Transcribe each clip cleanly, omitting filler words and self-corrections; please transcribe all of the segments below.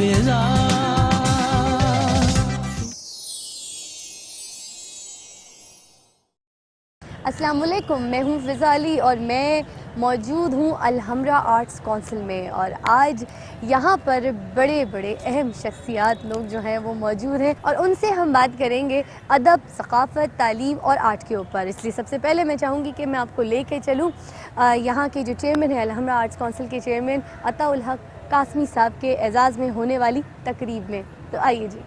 فضا. السلام علیکم، میں ہوں فضا علی اور میں موجود ہوں الحمرا آرٹس کونسل میں، اور آج یہاں پر بڑے بڑے اہم شخصیات لوگ جو ہیں وہ موجود ہیں اور ان سے ہم بات کریں گے ادب، ثقافت، تعلیم اور آرٹ کے اوپر. اس لیے سب سے پہلے میں چاہوں گی کہ میں آپ کو لے کے چلوں یہاں کے جو چیئرمین ہیں الحمرا آرٹس کونسل کے چیئرمین عطا الحق قاسمی صاحب کے اعزاز میں ہونے والی تقریب میں. تو آئیے جی.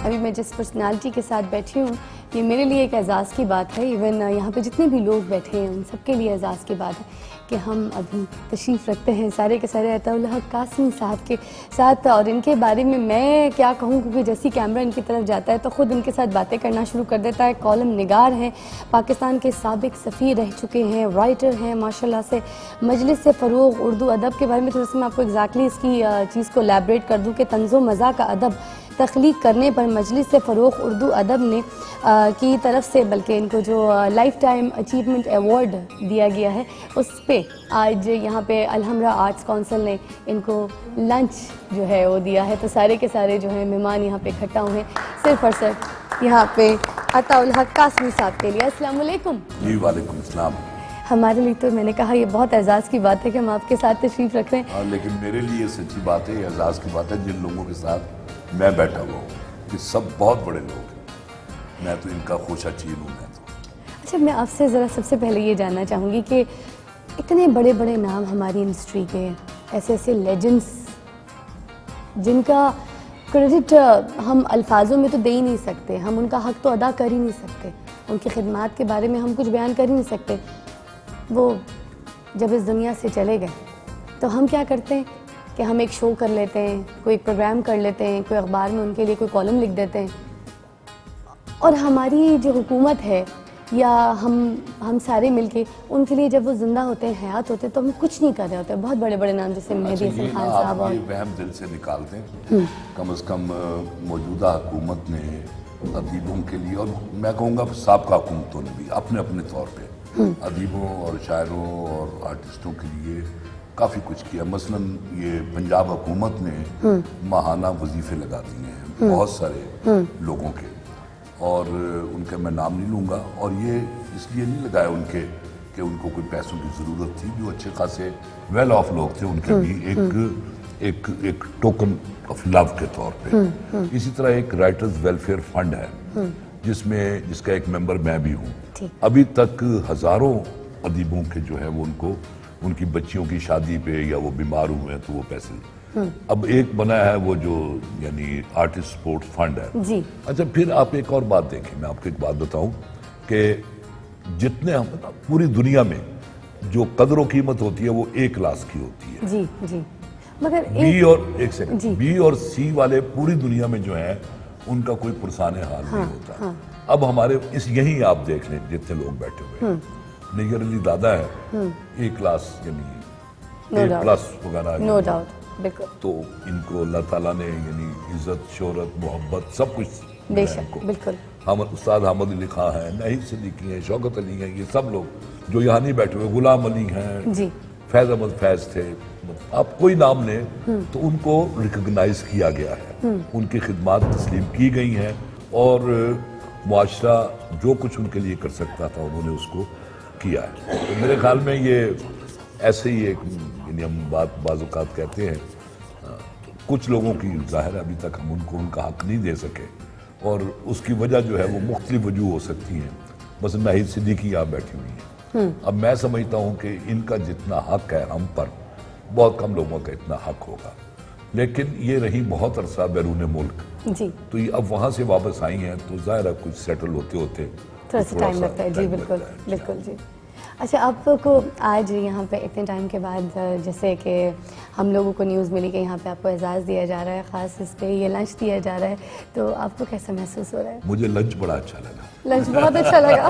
ابھی میں جس پرسنالٹی کے ساتھ بیٹھی ہوں یہ میرے لیے ایک اعزاز کی بات ہے. ایون یہاں پہ جتنے بھی لوگ بیٹھے ہیں ان سب کے لیے اعزاز کی بات ہے کہ ہم ابھی تشریف رکھتے ہیں سارے کے سارے عطا الحق قاسمی صاحب کے ساتھ. اور ان کے بارے میں کیا کہوں، کیونکہ جیسی کیمرہ ان کی طرف جاتا ہے تو خود ان کے ساتھ باتیں کرنا شروع کر دیتا ہے. کالم نگار ہیں، پاکستان کے سابق سفیر رہ چکے ہیں، رائٹر ہیں ماشاءاللہ سے. مجلس فروغ اردو ادب کے بارے میں تھوڑا سا میں آپ کو ایگزیکٹلی اس کی چیز کو ایلیبریٹ کر دوں کہ طنز و مزاح کا ادب تخلیق کرنے پر مجلس فروغ اردو ادب نے کی طرف سے، بلکہ ان کو جو لائف ٹائم اچیومنٹ ایوارڈ دیا گیا ہے اس پہ آج یہاں پہ الحمرا آرٹس کونسل نے ان کو لنچ جو ہے وہ دیا ہے. تو سارے کے سارے جو ہیں مہمان یہاں پہ اکٹھا ہوئے ہیں صرف اور صرف یہاں پہ عطا الحق قاسمی صاحب کے لیے. السلام علیکم. جی وعلیکم السلام. ہمارے لیے تو میں نے کہا یہ بہت اعزاز کی بات ہے کہ ہم آپ کے ساتھ تشریف رکھ رہے ہیں. ہاں لیکن میرے لیے سچی بات ہے، یہ اعزاز کی بات ہے جن لوگوں کے ساتھ میں بیٹھا ہوا ہوں. یہ سب بہت بڑے لوگ ہیں، میں تو ان کا خوشا چین ہوں. میں تو اچھا، میں آپ سے ذرا سب سے پہلے یہ جاننا چاہوں گی کہ اتنے بڑے بڑے نام ہماری انڈسٹری کے، ایسے ایسے لیجنڈس جن کا کریڈٹ ہم الفاظوں میں تو دے ہی نہیں سکتے، ہم ان کا حق تو ادا کر ہی نہیں سکتے، ان کی خدمات کے بارے میں ہم کچھ بیان کر ہی نہیں سکتے. وہ جب اس دنیا سے چلے گئے تو ہم کیا کرتے ہیں کہ ہم ایک شو کر لیتے ہیں، کوئی پروگرام کر لیتے ہیں، کوئی اخبار میں ان کے لیے کوئی کالم لکھ دیتے ہیں، اور ہماری جو حکومت ہے یا ہم سارے مل کے ان کے لیے جب وہ زندہ ہوتے ہیں، حیات ہوتے ہیں، تو ہم کچھ نہیں کر رہے ہوتے. بہت بڑے بڑے نام جیسے مہدی حسن خان صاحب. اور یہ وہم دل سے نکال دیں. کم از کم موجودہ حکومت نے ادیبوں کے لیے، اور میں کہوں گا سابقہ حکومتوں نے بھی اپنے اپنے طور پہ ادیبوں اور شاعروں اور آرٹسٹوں کے لیے کافی کچھ کیا. مثلا یہ پنجاب حکومت نے ماہانہ وظیفے لگا دیے ہیں بہت سارے لوگوں کے، اور ان کے میں نام نہیں لوں گا. اور یہ اس لیے نہیں لگایا ان کے کہ ان کو کوئی پیسوں کی ضرورت تھی. جو اچھے خاصے ویل آف لوگ تھے ان کے بھی ایک ٹوکن آف لو کے طور پہ. اسی طرح ایک رائٹرز ویلفیئر فنڈ ہے جس کا ایک ممبر میں بھی ہوں. ابھی تک ہزاروں ادیبوں کے جو ہے وہ ان کی بچیوں کی شادی پہ یا وہ بیمار ہوئے ہیں تو وہ پیسے. اب ایک بنا ہے وہ جو یعنی آرٹسٹ سپورٹ فنڈ ہے. جی اچھا، پھر آپ ایک اور بات دیکھیں، میں آپ کو ایک بات بتاؤں کہ جتنے پوری دنیا میں جو قدر و قیمت ہوتی ہے وہ ایک کلاس کی ہوتی ہے. جی جی مگر بی اور ایک سیکنڈ بی اور سی والے پوری دنیا میں جو ہیں ان کا کوئی پرسان حال نہیں ہوتا. اب ہمارے یہیں آپ دیکھ لیں جتنے لوگ بیٹھے ہوئے ہیں، نگر علی دادا ہے ایک کلاس یعنی اے پلس وغیرہ، نو ڈاؤٹ. بالکل. تو ان کو اللہ تعالیٰ نے یعنی عزت، شہرت، محبت سب کچھ بے شک. بالکل. استاد حامد علی خان ہیں، نہید صدیقی ہیں، شوکت علی ہیں، یہ سب لوگ جو یہاں نہیں بیٹھے ہوئے، غلام علی ہیں، جی فیض احمد فیض تھے. آپ کوئی نام لیں تو ان کو ریکگنائز کیا گیا ہے، ان کی خدمات تسلیم کی گئی ہیں، اور معاشرہ جو کچھ ان کے لیے کر سکتا تھا انہوں نے اس کو کیا ہے. تو میرے خیال میں یہ ایسے ہی ایک یعنی ہم بعض اوقات کہتے ہیں کچھ لوگوں کی ظاہر ابھی تک ہم ان کو ان کا حق نہیں دے سکے، اور اس کی وجہ جو ہے وہ مختلف وجوہ ہو سکتی ہیں. بس نہید صدیقی یہاں بیٹھی ہوئی ہیں. اب میں سمجھتا ہوں کہ ان کا جتنا حق ہے ہم پر، بہت کم لوگوں کا اتنا حق ہوگا. لیکن یہ رہی بہت عرصہ بیرون ملک، جی تو یہ اب وہاں سے واپس آئی ہیں تو ظاہر ہے کچھ سیٹل ہوتے تھوڑا سا ٹائم لگتا ہے. جی بالکل بالکل. جی اچھا، آپ کو آج یہاں پہ اتنے ٹائم کے بعد جیسے کہ ہم لوگوں کو نیوز ملی کہ یہاں پہ آپ کو اعزاز دیا جا رہا ہے، خاص اس پہ یہ لنچ دیا جا رہا ہے، تو آپ کو کیسا محسوس ہو رہا ہے؟ مجھے لنچ بڑا اچھا لگا. لنچ بہت اچھا لگا.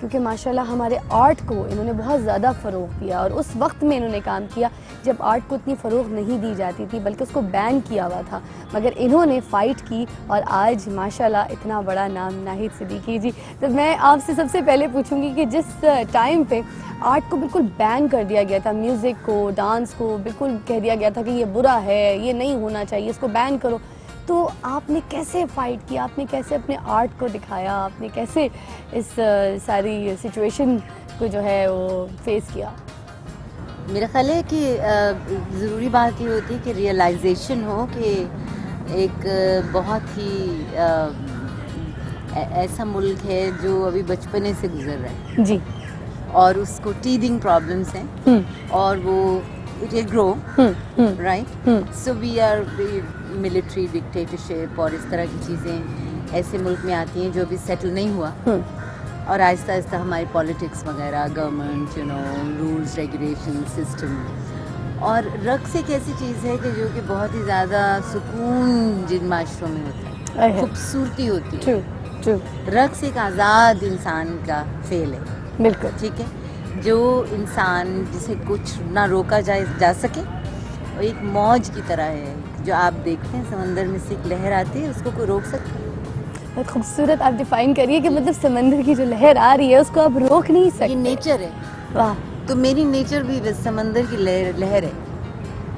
کیونکہ ماشاءاللہ ہمارے آرٹ کو انہوں نے بہت زیادہ فروغ دیا، اور اس وقت میں انہوں نے کام کیا جب آرٹ کو اتنی فروغ نہیں دی جاتی تھی، بلکہ اس کو بین کیا ہوا تھا، مگر انہوں نے فائٹ کی اور آج ماشاءاللہ اتنا بڑا نام ناہید صدیقی جی. تو میں آپ سے سب سے پہلے پوچھوں گی کہ جس ٹائم پہ آرٹ کو بالکل بین کر دیا گیا تھا، میوزک کو، ڈانس کو بالکل کہہ دیا گیا تھا کہ یہ برا ہے، یہ نہیں ہونا چاہیے، اس کو بین کرو، تو آپ نے کیسے فائٹ کیا؟ آپ نے کیسے اپنے آرٹ کو دکھایا؟ آپ نے کیسے اس ساری سچویشن کو جو ہے وہ فیس کیا؟ میرا خیال ہے کہ ضروری بات یہ ہوتی ہے کہ ریئلائزیشن ہو کہ ایک بہت ہی ایسا ملک ہے جو ابھی بچپنے سے گزر رہا ہے جی. اور اس کو ٹیدنگ پرابلمس ہیں اور وہ it will grow right. So we are military dictatorship اور اس طرح کی چیزیں ایسے ملک میں آتی ہیں جو ابھی سیٹل نہیں ہوا، اور آہستہ آہستہ ہماری پالیٹکس وغیرہ، گورنمنٹ رولز ریگولیشن سسٹم. اور رقص ایک ایسی چیز ہے کہ جو کہ بہت ہی زیادہ سکون جن معاشروں میں ہوتا ہے، خوبصورتی ہوتی ہے. رقص ایک آزاد انسان کا فعل ہے، بالکل ٹھیک ہے، جو انسان جسے کچھ نہ روکا جا سکے، اور ایک موج کی طرح ہے. جو آپ دیکھتے ہیں سمندر میں سے ایک لہر آتی ہے، اس کو کوئی روک سکتا ہے؟ بہت خوبصورت آپ ڈیفائن کریے کہ مطلب سمندر کی جو لہر آ رہی ہے اس کو آپ روک نہیں سکتے. یہ نیچر ہے. واہ. تو میری نیچر بھی بس سمندر کی لہر ہے.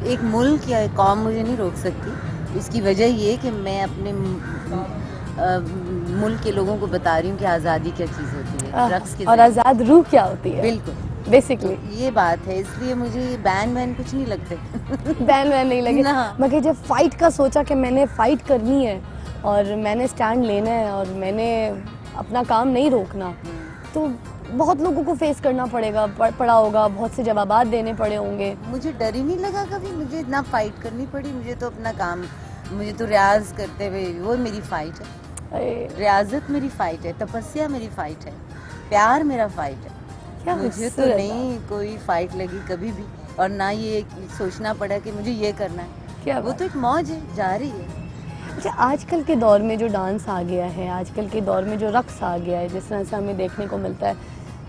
ایک ملک یا ایک قوم مجھے نہیں روک سکتی. اس کی وجہ یہ کہ میں اپنے ملک کے لوگوں کو بتا رہی ہوں کہ آزادی کیا چیز ہوتی ہے، رقص کے اور آزاد روح کیا ہوتی ہے. بالکل بیسکلی یہ بات ہے. اس لیے مجھے بین کچھ نہیں لگتے. بین نہیں لگے. نہ. مگر جب فائٹ کا سوچا کہ میں نے فائٹ کرنی ہے اور میں نے اسٹینڈ لینا ہے اور میں نے اپنا کام نہیں روکنا، تو بہت لوگوں کو فیس کرنا پڑا ہوگا، بہت سے جوابات دینے پڑے ہوں گے. مجھے ڈر ہی نہیں لگا کبھی. مجھے اتنا فائٹ کرنی پڑی. مجھے تو اپنا کام، مجھے تو ریاض کرتے ہوئے وہ میری فائٹ ہے. ریاضت میری فائٹ ہے، تپسیا میری فائٹ ہے، پیار میرا فائٹ ہے. مجھے تو نہیں کوئی فائٹ لگی کبھی بھی، اور نہ یہ سوچنا پڑا کہ مجھے یہ کرنا ہے. وہ تو ایک موج ہے، جا رہی ہے. اچھا، آج کل کے دور میں جو ڈانس آ گیا ہے، آج کل کے دور میں جو رقص آ گیا ہے، جس طرح سے ہمیں دیکھنے کو ملتا ہے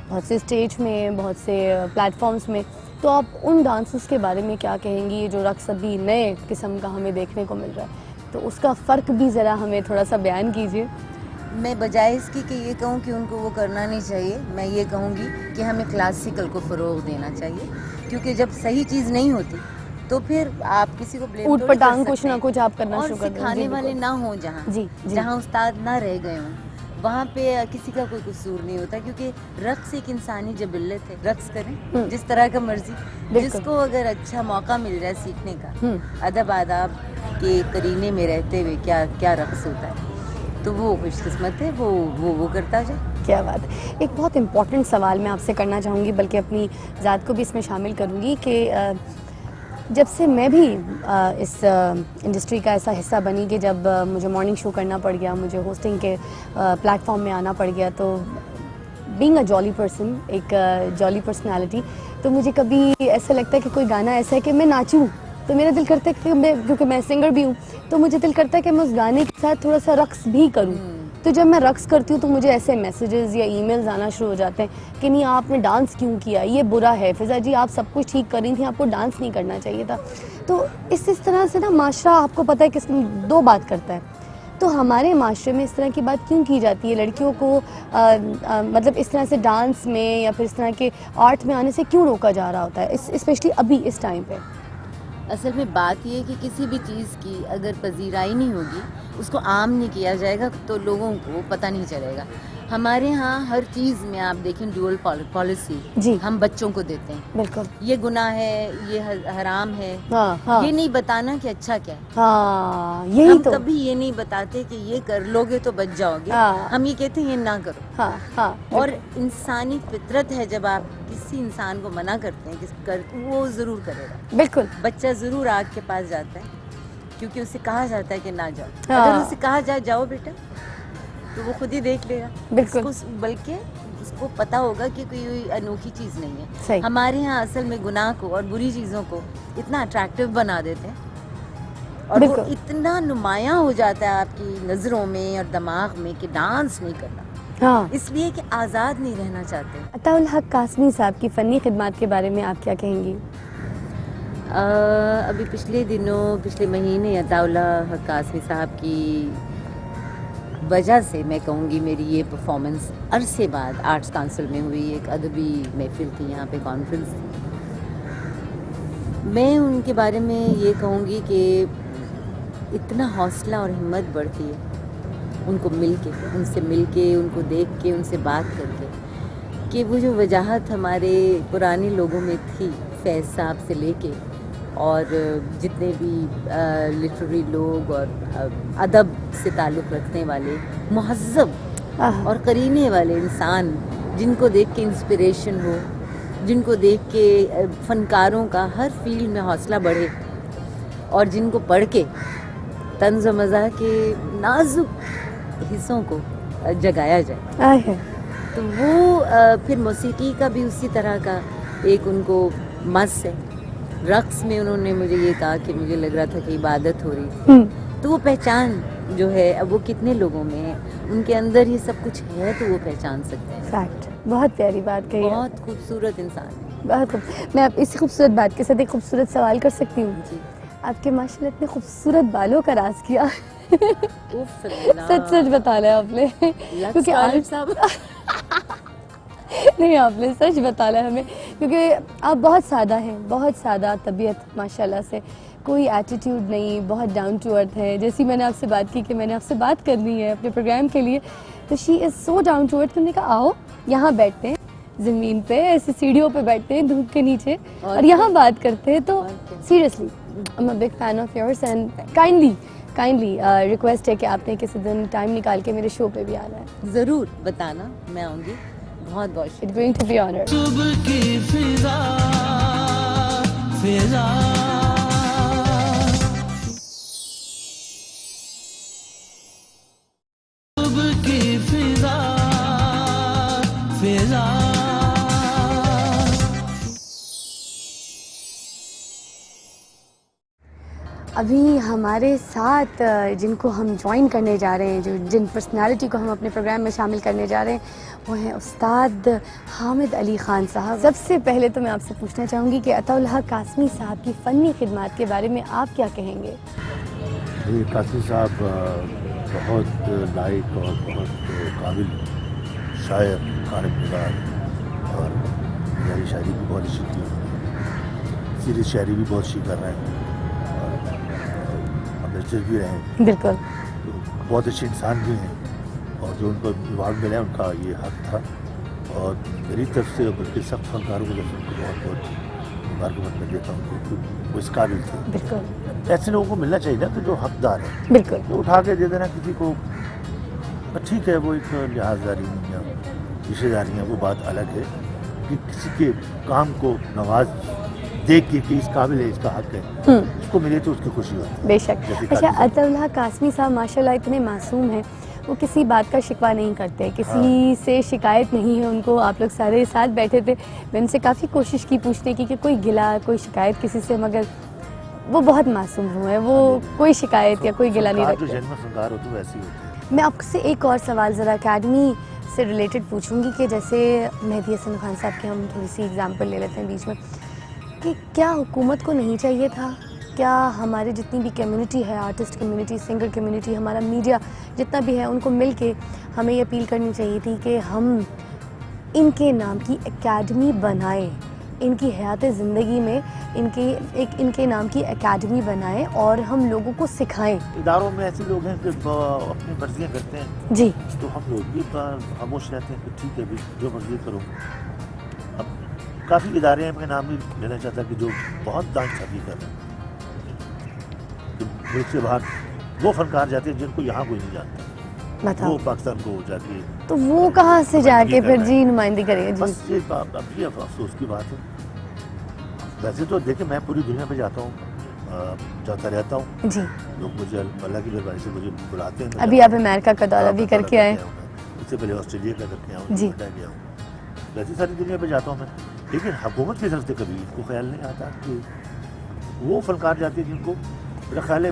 بہت سے اسٹیج میں، بہت سے پلیٹ فارمز میں، تو آپ ان ڈانسز کے بارے میں کیا کہیں گی؟ یہ جو رقص ابھی نئے قسم کا ہمیں دیکھنے کو مل رہا ہے، تو اس کا فرق بھی ذرا ہمیں تھوڑا سا بیان کیجیے. میں بجائے اس کی کہ یہ کہوں کہ ان کو وہ کرنا نہیں چاہیے، میں یہ کہوں گی کہ ہمیں کلاسیکل کو فروغ دینا چاہیے. کیونکہ جب صحیح چیز نہیں ہوتی تو پھر آپ کسی کو بلیم اوٹ پٹانگ کچھ نہ کچھ آپ کرنا اور شروع کر دیں. سکھانے والے نہ ہوں جہاں استاد نہ رہ گئے ہوں، وہاں پہ کسی کا کوئی قصور نہیں ہوتا. کیونکہ رقص ایک انسانی جبلت ہے. رقص کریں جس طرح کا مرضی. جس کو اگر اچھا موقع مل جائے سیکھنے کا، ادب آداب کے قرینے میں رہتے ہوئے کیا رقص ہوتا ہے، تو وہ خوش قسمت ہے، وہ کرتا جائے. کیا بات ہے. ایک بہت امپورٹنٹ سوال میں آپ سے کرنا چاہوں گی، بلکہ اپنی ذات کو بھی اس میں شامل کروں گی، کہ جب سے میں بھی اس انڈسٹری کا ایسا حصہ بنی کہ جب مجھے مارننگ شو کرنا پڑ گیا، مجھے ہوسٹنگ کے پلیٹ فارم میں آنا پڑ گیا، تو بینگ اے جالی پرسن، ایک جالی پرسنالٹی، تو مجھے کبھی ایسا لگتا ہے کہ کوئی گانا ایسا ہے کہ میں ناچوں، تو میرا دل کرتا ہے کہ کیونکہ میں سنگر بھی ہوں، تو مجھے دل کرتا ہے کہ میں اس گانے کے ساتھ تھوڑا سا رقص بھی کروں. تو جب میں رقص کرتی ہوں تو مجھے ایسے میسیجز یا ای میلز آنا شروع ہو جاتے ہیں کہ نہیں آپ نے ڈانس کیوں کیا، یہ برا ہے، فضا جی آپ سب کچھ ٹھیک کر رہی تھیں، آپ کو ڈانس نہیں کرنا چاہیے تھا. تو اس طرح سے نا معاشرہ آپ کو پتہ ہے کہ دو بات کرتا ہے. تو ہمارے معاشرے میں اس طرح کی بات کیوں کی جاتی ہے؟ لڑکیوں کو مطلب اس طرح سے ڈانس میں یا پھر اس طرح کے آرٹ میں آنے سے کیوں روکا جا رہا ہوتا ہے، اسپیشلی ابھی اس ٹائم پہ؟ اصل میں بات یہ ہے کہ کسی بھی چیز کی اگر پذیرائی نہیں ہوگی، اس کو عام نہیں کیا جائے گا، تو لوگوں کو پتہ نہیں چلے گا. ہمارے ہاں ہر چیز میں آپ دیکھیں ڈیول پالیسی جی ہم بچوں کو دیتے ہیں. بالکل. یہ گناہ ہے، یہ حرام ہے، ہاں یہ نہیں بتانا کہ اچھا کیا ہے. ہاں یہی ہم تو کبھی یہ نہیں بتاتے کہ یہ کر لو گے تو بچ جاؤ گے. ہم یہ کہتے ہیں یہ نہ کرو. ہاں اور انسانی فطرت ہے، جب آپ کسی انسان کو منع کرتے ہیں کہ وہ ضرور کرے گا. بالکل. بچہ ضرور آگ کے پاس جاتا ہے، کیونکہ اسے کہا جاتا ہے کہ نہ جاؤ. اگر اسے کہا جائے جاؤ بیٹا، تو وہ خود ہی دیکھ لے گا. بالکل. بلکہ اس کو پتہ ہوگا کہ کوئی انوکھی چیز نہیں ہے. صحیح. ہمارے ہاں اصل میں گناہ کو اور بری چیزوں کو اتنا اٹریکٹیو بنا دیتے ہیں، اور وہ اتنا نمایاں ہو جاتا ہے آپ کی نظروں میں اور دماغ میں کہ ڈانس نہیں کرنا. ہاں اس لیے کہ آزاد نہیں رہنا چاہتے. عطا الحق قاسمی صاحب کی فنی خدمات کے بارے میں آپ کیا کہیں گی؟ ابھی پچھلے مہینے عطا الحق قاسمی صاحب کی وجہ سے میں کہوں گی میری یہ پرفارمنس عرصے بعد آرٹس کونسل میں ہوئی. ایک ادبی محفل تھی یہاں پہ, کانفرنس تھی. میں ان کے بارے میں یہ کہوں گی کہ اتنا حوصلہ اور ہمت بڑھتی ہے ان کو مل کے, ان سے مل کے, ان کو دیکھ کے, ان سے بات کر کے, کہ وہ جو وجاہت ہمارے پرانے لوگوں میں تھی, فیض صاحب سے لے کے اور جتنے بھی لٹریری لوگ اور ادب سے تعلق رکھنے والے مہذب اور قرینے والے انسان, جن کو دیکھ کے انسپریشن ہو, جن کو دیکھ کے فنکاروں کا ہر فیلڈ میں حوصلہ بڑھے, اور جن کو پڑھ کے طنز و مزاح کے نازک حصوں کو جگایا جائے. تو وہ پھر موسیقی کا بھی اسی طرح کا ایک ان کو مس ہے. رقص میں انہوں نے مجھے یہ کہا کہ مجھے لگ رہا تھا کہ عبادت ہو رہی تھی. تو وہ پہچان جو ہے اب وہ کتنے لوگوں میں ہے, ان کے اندر یہ سب کچھ ہے تو وہ پہچان سکتے ہیں. فیکٹ, بہت پیاری بات کہی, بہت خوبصورت انسان ہے. بہت میں آپ اسی خوبصورت بات کے ساتھ ایک خوبصورت سوال کر سکتی ہوں؟ جی. آپ کے ماشاء اللہ اتنے خوبصورت بالوں کا راز کیا؟ اوف اللہ. سچ سچ بتانا ہے آپ نے, کیونکہ صاحب نہیں آپ نے سچ بتانا ہے ہمیں, کیونکہ آپ بہت سادہ ہیں, بہت سادہ طبیعت ماشاءاللہ سے, کوئی ایٹیٹیوڈ نہیں, بہت ڈاؤن ٹو ارتھ ہے. جیسی میں نے آپ سے بات کی کہ میں نے آپ سے بات کرنی ہے اپنے پروگرام کے لیے, تو شی از سو ڈاؤن ٹو ارتھ. ہم نے کہا آؤ یہاں بیٹھتے ہیں, زمین پہ ایسے سیڑھیوں پہ بیٹھتے ہیں دھوپ کے نیچے, اور یہاں بات کرتے ہیں. تو seriously I am a big fan of yours, and kindly request ہے کہ آپ نے کسی دن ٹائم نکال کے میرے شو پہ بھی آنا ہے. ضرور بتانا, میں آؤں گی. بہت بہت it's going to be honour. صبح کی فضا فضا صبح کی فضا فضا ابھی ہمارے ساتھ جن کو ہم جوائن کرنے جا رہے ہیں, جن پرسنالٹی کو ہم اپنے پروگرام میں شامل کرنے جا رہے ہیں, وہ ہیں استاد حامد علی خان صاحب. سب سے پہلے تو میں آپ سے پوچھنا چاہوں گی کہ عطا الحق قاسمی صاحب کی فنی خدمات کے بارے میں آپ کیا کہیں گے؟ قاسمی صاحب بہت لائق اور بہت قابل شاعر, کارب نگار, اور میری شاعری بھی بہت اچھی کی, سیریز شاعری بھی بہت اچھی کر رہے ہیں, بھی رہے ہیں. بالکل, بہت اچھے انسان بھی ہیں, اور جو ان کو ایوارڈ ملا ان کا یہ حق تھا, اور میری طرف سے بلکہ سب فنکاروں کی طرف سے ان کو بہت بہت مبارکباد میں دیتا ہوں, کیونکہ وہ اس قابل تھے. بالکل ایسے لوگوں کو ملنا چاہیے نا کہ جو حقدار ہیں. بالکل, جو اٹھا کے دے دینا کسی کو, ٹھیک ہے وہ ایک لحاظ داری یا رشتہ داری ہے, وہ بات الگ ہے, کہ کسی کے کام کو نواز دیکھ کے کہ اس قابل ہے, اس کا حق ہے, اس کو ملے تو اس کی خوشی ہوتی ہے. بے شک. اچھا, عطا الحق قاسمی صاحب ماشاءاللہ اتنے معصوم ہیں, وہ کسی بات کا شکوہ نہیں کرتے, کسی سے شکایت نہیں ہے ان کو. آپ لوگ سارے ساتھ بیٹھے تھے, میں ان سے کافی کوشش کی پوچھنے کی کہ کوئی گلا, کوئی شکایت کسی سے, مگر وہ بہت معصوم ہوئے, وہ کوئی شکایت یا کوئی گلا نہیں جو رکھتے. جنم فنکار ہوتے ہیں ویسے ہی ہوتے ہیں. میں آپ سے ایک اور سوال ذرا اکیڈمی سے ریلیٹڈ پوچھوں گی, کہ جیسے مہدی حسن خان صاحب کی ہم تھوڑی سی ایگزامپل لے لیتے ہیں بیچ میں, کہ کیا حکومت کو نہیں چاہیے تھا, کیا ہمارے جتنی بھی کمیونٹی ہے, آرٹسٹ کمیونٹی, سنگر کمیونٹی, ہمارا میڈیا جتنا بھی ہے, ان کو مل کے ہمیں یہ اپیل کرنی چاہیے تھی کہ ہم ان کے نام کی اکیڈمی بنائیں, ان کی حیات زندگی میں ان کے نام کی اکیڈمی بنائیں اور ہم لوگوں کو سکھائیں. اداروں میں ایسے لوگ ہیں کہ اپنی مرضیاں کرتے ہیں, جی, تو ہم لوگ بھی خاموش رہتے ہیں کہ ٹھیک ہے بھی جو مرضی کرو. اب کافی ادارے ہیں, میں نام نہیں لینا چاہتا, کہ جو بہت دان سازی کر رہے ہیں, ملک سے باہر وہ فنکار جاتے ہیں جن کو یہاں کوئی نہیں جانتا, وہ پاکستان کو جا کے, تو وہ کہاں سے جا کے پھر جی نمائندگی کریں گے. بس یہ اب یہ افسوس کی بات ہے. ویسے تو دیکھیں میں پوری دنیا میں جاتا ہوں, جاتا رہتا ہوں, جی, لوگ مجھے اللہ کی مہربانی سے مجھے بلاتے ہیں. ابھی آپ امریکہ کا دورہ بھی کر کے آئے, اس سے پہلے آسٹریلیا کا کر کے آؤں, جی, گیا ہوں. ویسے ساری دنیا میں جاتا ہوں میں, لیکن حکومت کی طرف سے کبھی ان کو خیال نہیں آتا کہ وہ فنکار جاتے ہیں جن کو میرا خیال ہے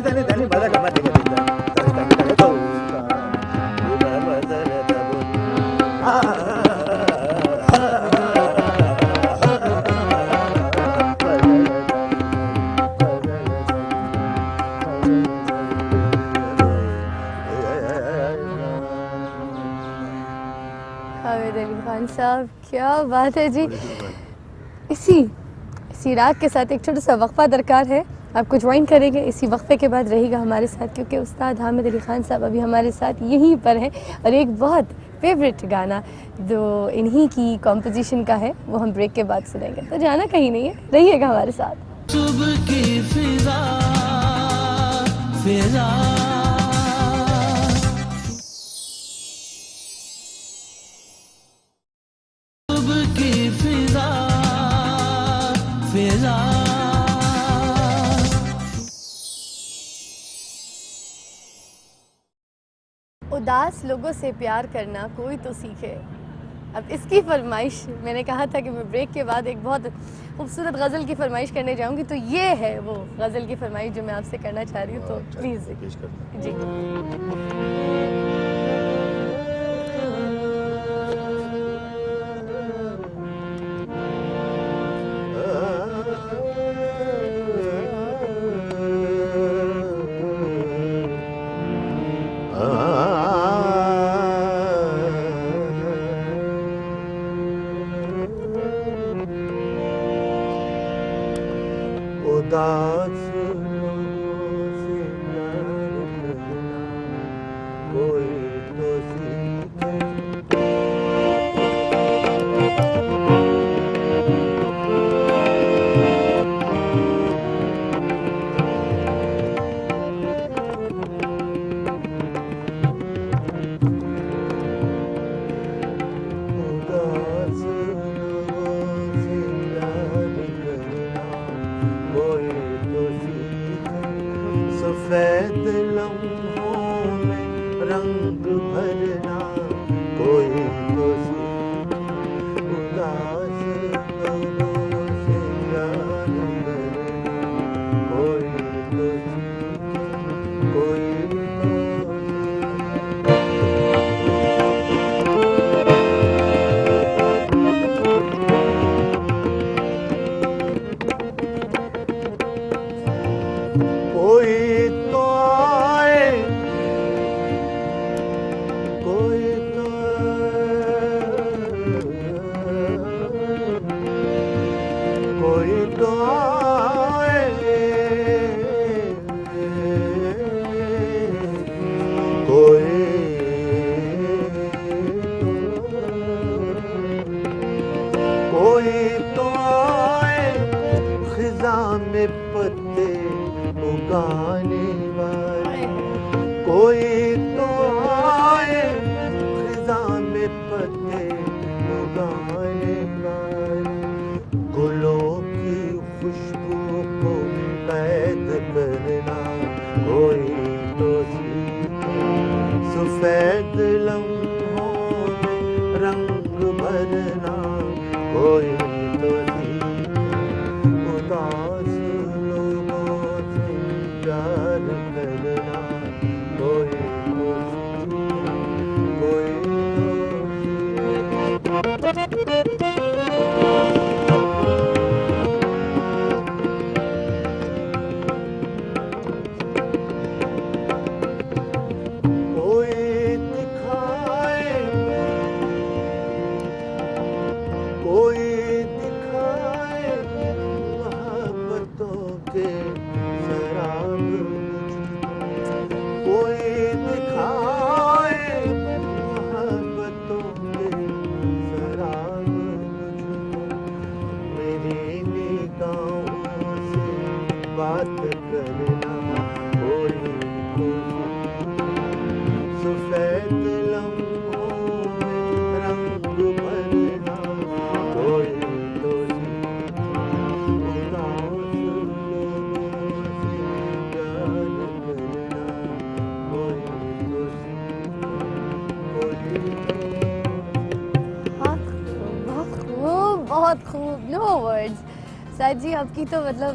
حامد علی خان صاحب کیا بات ہے جی. اسی راگ کے ساتھ ایک چھوٹا سا وقفہ درکار ہے. آپ کو جوائن کریں گے اسی وقفے کے بعد رہے گا ہمارے ساتھ, کیونکہ استاد حامد علی خان صاحب ابھی ہمارے ساتھ یہیں پر ہیں اور ایک بہت فیوریٹ گانا جو انہی کی کمپوزیشن کا ہے وہ ہم بریک کے بعد سنیں گے. تو جانا کہیں نہیں ہے, رہیے گا ہمارے ساتھ. صبح کی فضا فضا صبح کی فضا فضا اداس لوگوں سے پیار کرنا کوئی تو سیکھے. اب اس کی فرمائش میں نے کہا تھا کہ میں بریک کے بعد ایک بہت خوبصورت غزل کی فرمائش کرنے جاؤں گی, تو یہ ہے وہ غزل کی فرمائش جو میں آپ سے کرنا چاہ رہی ہوں. تو پلیز جی. اداس لوگوں سے پیار کرنا کوئی تو سیکھے. اداس لوگوں سے پیار کرنا کوئی تو سیکھے. سفید لمحوں میں رنگ بھرنا کوئی تو سیکھے. اداس لوگوں سے پیار کرنا کوئی تو سیکھے. کوئی تو کوئی تو آئے, کوئی تو کوئی تو آئے, کوئی تو آئے خزاں میں پتے اگانے والے. کوئی تو آئے خزاں میں پتے اگانے والے. گلوں کی خوشبو کو قید کرنا کوئی تو سیکھے. سفید لمحوں میں رنگ بھرنا کوئی تو سیکھے. اداس لوگوں سے پیار کرنا کوئی تو سیکھے. کوئی کوئی دکھائے, کوئی دکھائے محبتوں کے شراب مجھ کو. کوئی دکھائے محبتوں کے شراب مجھ کو. میری نگاہوں سے بات کرنا کوئی تو سفید لمحوں میں رنگ بھرنا کوئی تو اداس لوگوں سے پیار کرنا کوئی تو بہت خوب, بہت خوب. نو ورڈز. سعد جی آپ کی تو مطلب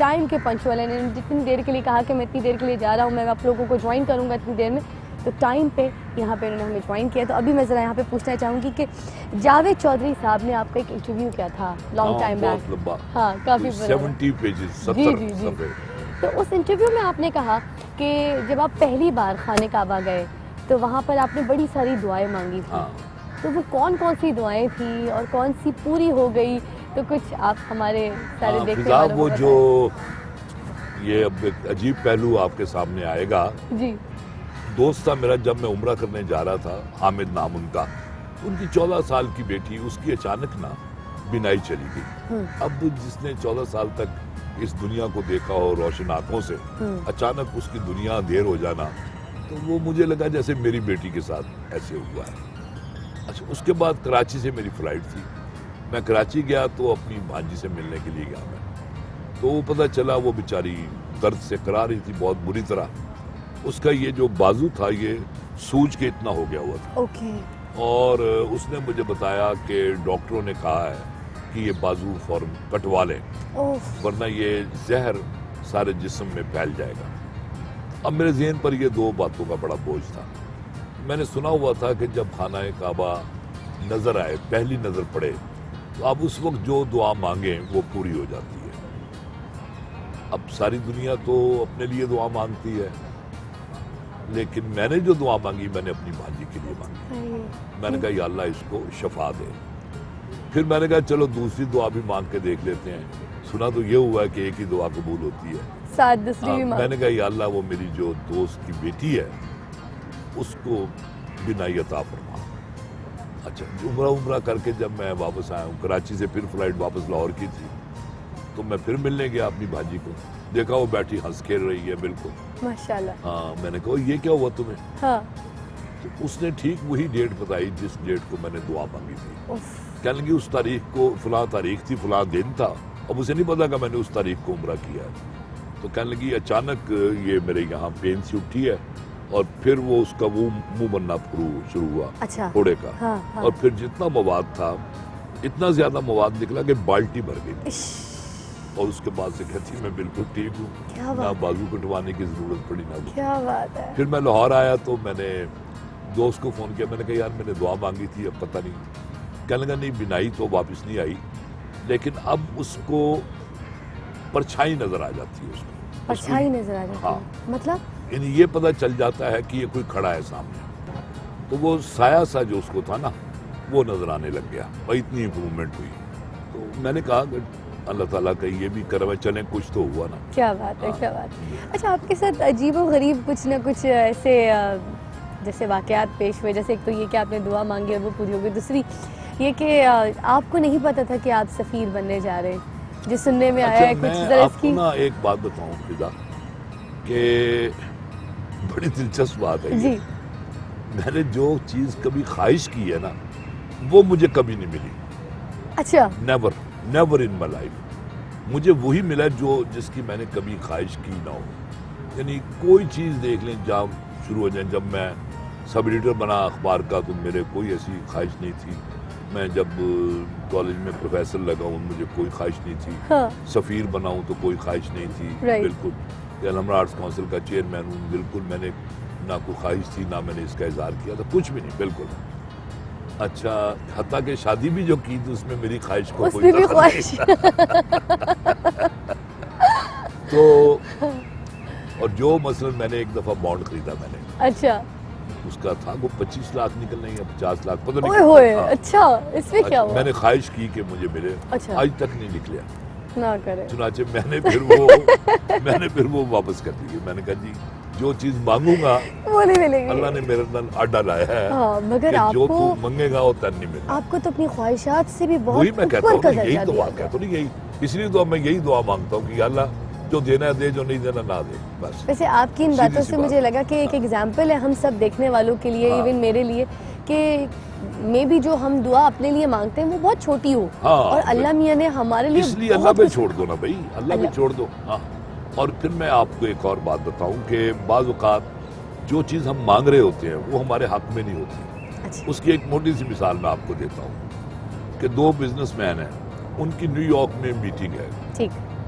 ٹائم کے پنچوئل ہیں. انہوں نے جتنی دیر کے لیے کہا کہ میں اتنی دیر کے لیے جا رہا ہوں, میں آپ لوگوں کو جوائن کروں گا اتنی دیر میں, تو ٹائم پہ یہاں پہ انہوں نے ہمیں جوائن کیا. تو ابھی میں ذرا یہاں پہ پوچھنا چاہوں گی کہ جاوید چودھری صاحب نے آپ کا ایک انٹرویو کیا تھا لانگ ٹائم بیک. بہت لمبا, ہاں کافی 70 پیجز, 70 جی جی جی. صفحے. تو اس انٹرویو میں آپ نے کہا کہ جب آپ پہلی بار خانہ کعبہ گئے تو وہاں پر آپ نے بڑی ساری دعائیں مانگی تھیں. ہاں, تو وہ کون کون سی دعائیں تھیں اور کون سی پوری ہو گئی؟ تو کچھ آپ ہمارے سارے دیکھنے فضا, والوں کو وہ بتائیں. جو یہ اب ایک عجیب پہلو آپ کے سامنے آئے گا. جی دوست تھا میرا, جب میں عمرہ کرنے جا رہا تھا, حامد نام ان کا, ان کی 14 سال کی بیٹی, اس کی اچانک نا بینائی چلی گئی. اب جس نے 14 سال تک اس دنیا کو دیکھا ہو روشن آنکھوں سے, اچانک اس کی دنیا اندھیر ہو جانا, تو وہ مجھے لگا جیسے میری بیٹی کے ساتھ ایسے ہوا ہے. اچھا, اس کے بعد کراچی سے میری فلائٹ تھی, میں کراچی گیا تو اپنی بھانجی سے ملنے کے لیے گیا میں, تو وہ پتہ چلا وہ بیچاری درد سے کرا رہی تھی بہت بری طرح. اس کا یہ جو بازو تھا یہ سوج کے اتنا ہو گیا ہوا تھا. اوکے. اور اس نے مجھے بتایا کہ ڈاکٹروں نے کہا ہے کہ یہ بازو فوراً کٹوا لیں, ورنہ یہ زہر سارے جسم میں پھیل جائے گا. اب میرے ذہن پر یہ دو باتوں کا بڑا بوجھ تھا. میں نے سنا ہوا تھا کہ جب خانہ کعبہ نظر آئے, پہلی نظر پڑے, تو اب اس وقت جو دعا مانگیں وہ پوری ہو جاتی ہے. اب ساری دنیا تو اپنے لیے دعا مانگتی ہے, لیکن میں نے جو دعا مانگی میں نے اپنی بھانجی کے لیے مانگی. میں نے کہا یا اللہ اس کو شفا دے. پھر میں نے کہا چلو دوسری دعا بھی مانگ کے دیکھ لیتے ہیں. سنا تو یہ ہوا ہے کہ ایک ہی دعا قبول ہوتی ہے. ساتھ دوسری بھی میں نے کہا یا اللہ وہ میری جو دوست کی بیٹی ہے اس کو بینائی عطا فرما. اچھا, عمرہ کر کے جب میں واپس آیا ہوں کراچی سے, پھر فلائٹ واپس لاہور کی تھی, تو میں پھر ملنے گیا اپنی بھانجی کو. دیکھا وہ بیٹھی ہنس کھیل رہی ہے بالکل ماشاءاللہ. ہاں, میں نے کہا یہ کیا ہوا تمہیں؟ ہاں. تو اس نے ٹھیک وہی ڈیٹ بتائی جس ڈیٹ کو میں نے دعا مانگی تھی. اف. کہنے لگی اس تاریخ کو فلاں تاریخ تھی, فلاں دن تھا. اب اسے نہیں پتا کہ میں نے اس تاریخ کو عمرہ کیا ہے. تو کہنے لگی اچانک یہ میرے یہاں پین سی اٹھی ہے, اور پھر وہ اس کا وہ منہ بننا شروع ہوا اچھا. پھوڑے کا. ہاں, ہاں. اور پھر جتنا مواد تھا اتنا زیادہ مواد نکلا کہ بالٹی بھر گئی. اور اس کے بعد سے کہتی میں بالکل ٹھیک ہوں, کیا نہ بات, بازو کٹوانے کی ضرورت پڑی نہ کچھ. کیا بات ہے. پھر میں لاہور آیا تو میں نے دوست کو فون کیا, میں نے کہا یار میں نے دعا مانگی تھی, اب پتہ نہیں. کہنے لگا نہیں بینائی تو واپس نہیں آئی, لیکن اب اس کو پرچھائی نظر آ جاتی ہے. اس کو پرچھائی نظر آ جاتی ہاں. ہے, مطلب یعنی یہ پتہ چل جاتا ہے کہ یہ کوئی کھڑا ہے سامنے. تو وہ سایہ سا جو اس کو تھا نا وہ نظر آنے لگ گیا, اور اتنی امپرومنٹ ہوئی. تو میں نے کہا کہ اللہ تعالیٰ کا یہ بھی کرم ہے, چلیں کچھ تو ہوا نا. کیا بات ہے, کیا بات ہے. اچھا, آپ کے ساتھ عجیب و غریب کچھ نہ کچھ ایسے جیسے واقعات پیش ہوئے, جیسے ایک تو یہ کہ آپ نے دعا مانگی اور وہ پوری ہو گئی, دوسری یہ کہ آپ کو نہیں پتا تھا کہ آپ سفیر بننے جا رہے ہیں, جو سننے میں آیا ہے کچھ میں ذرا آپ اس کو کی. نا ایک بات بتاؤں فضا, کہ بڑی دلچسپ بات ہے. جی. میں نے جو چیز کبھی خواہش کی ہے نا وہ مجھے کبھی نہیں ملی. اچھا. Never in my life. مجھے وہی ملا جو جس کی میں نے کبھی خواہش کی نہ ہو. یعنی کوئی چیز دیکھ لیں جب شروع ہو جائیں, جب میں سب ایڈیٹر بنا اخبار کا تو میرے کوئی ایسی خواہش نہیں تھی. میں جب کالج میں پروفیسر لگا ہوں مجھے کوئی خواہش نہیں تھی. ہاں. سفیر بنا ہوں تو کوئی خواہش نہیں تھی. Right. بالکل. الحمرا آرٹس کونسل کا چیئرمین ہوں, بالکل میں نے نہ کوئی خواہش تھی, نہ میں نے اس کا اظہار کیا تھا, کچھ بھی نہیں بالکل. اچھا, حتیٰ کہ شادی بھی جو کی تھی اس میں میری خواہش کو اس کوئی میں بھی دخل خواہش. نہیں تھا. تو اور جو مثلا میں نے ایک دفعہ بانڈ خریدا, میں نے اچھا. اس کا تھا وہ 25 لاکھ نکلنے یا 50 لاکھ پتہ اوئے نہیں. ہوئے. ہاں. اچھا, اس میں کیا میں ہوا؟ نے خواہش کی کہ مجھے ملے, اچھا. آج تک نہیں نکلیا. نہ کرے. چنانچہ میں نے پھر وہ واپس کر دی. میں نے کہا جی جو چیز مانگوں گا وہ نہیں ملے گی. اللہ نے میرے اندر اڈا لایا ہے ہاں, مگر کہ آپ جو تو کو منگے گا وہ تن نہیں ملے. آپ کو تو اپنی خواہشات سے بھی وہی بہت میں کہتا اوپر کا ہوں, یہی درجہ تو دیا بات گیا. کہتا ہوں, یہی اس لیے تو میں یہی دعا مانگتا ہوں کہ یا اللہ جو دینا ہے دے, جو نہیں دینا نہ دے, بس. ویسے آپ کی ان سیدھی باتوں سی سے بات. مجھے لگا کہ ایک ایگزامپل ہے ہم سب دیکھنے والوں کے لیے, ہاں. ایون میرے لیے, کہ میں بھی جو ہم دعا اپنے لیے مانگتے ہیں وہ بہت چھوٹی ہو, ہاں, اور اللہ میاں نے ہمارے لیے اس لیے اللہ بہت پہ کچھ. چھوڑ دو نا بھائی, اللہ پہ چھوڑ دو. ہاں. اور پھر میں آپ کو ایک اور بات بتاؤں کہ بعض اوقات جو چیز ہم مانگ رہے ہوتے ہیں وہ ہمارے حق میں نہیں ہوتی. اچھا. اس کی ایک موٹی سی مثال میں آپ کو دیتا ہوں کہ 2 بزنس مین ہیں, ان کی نیو یارک میں میٹنگ ہے. ٹھیک.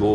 2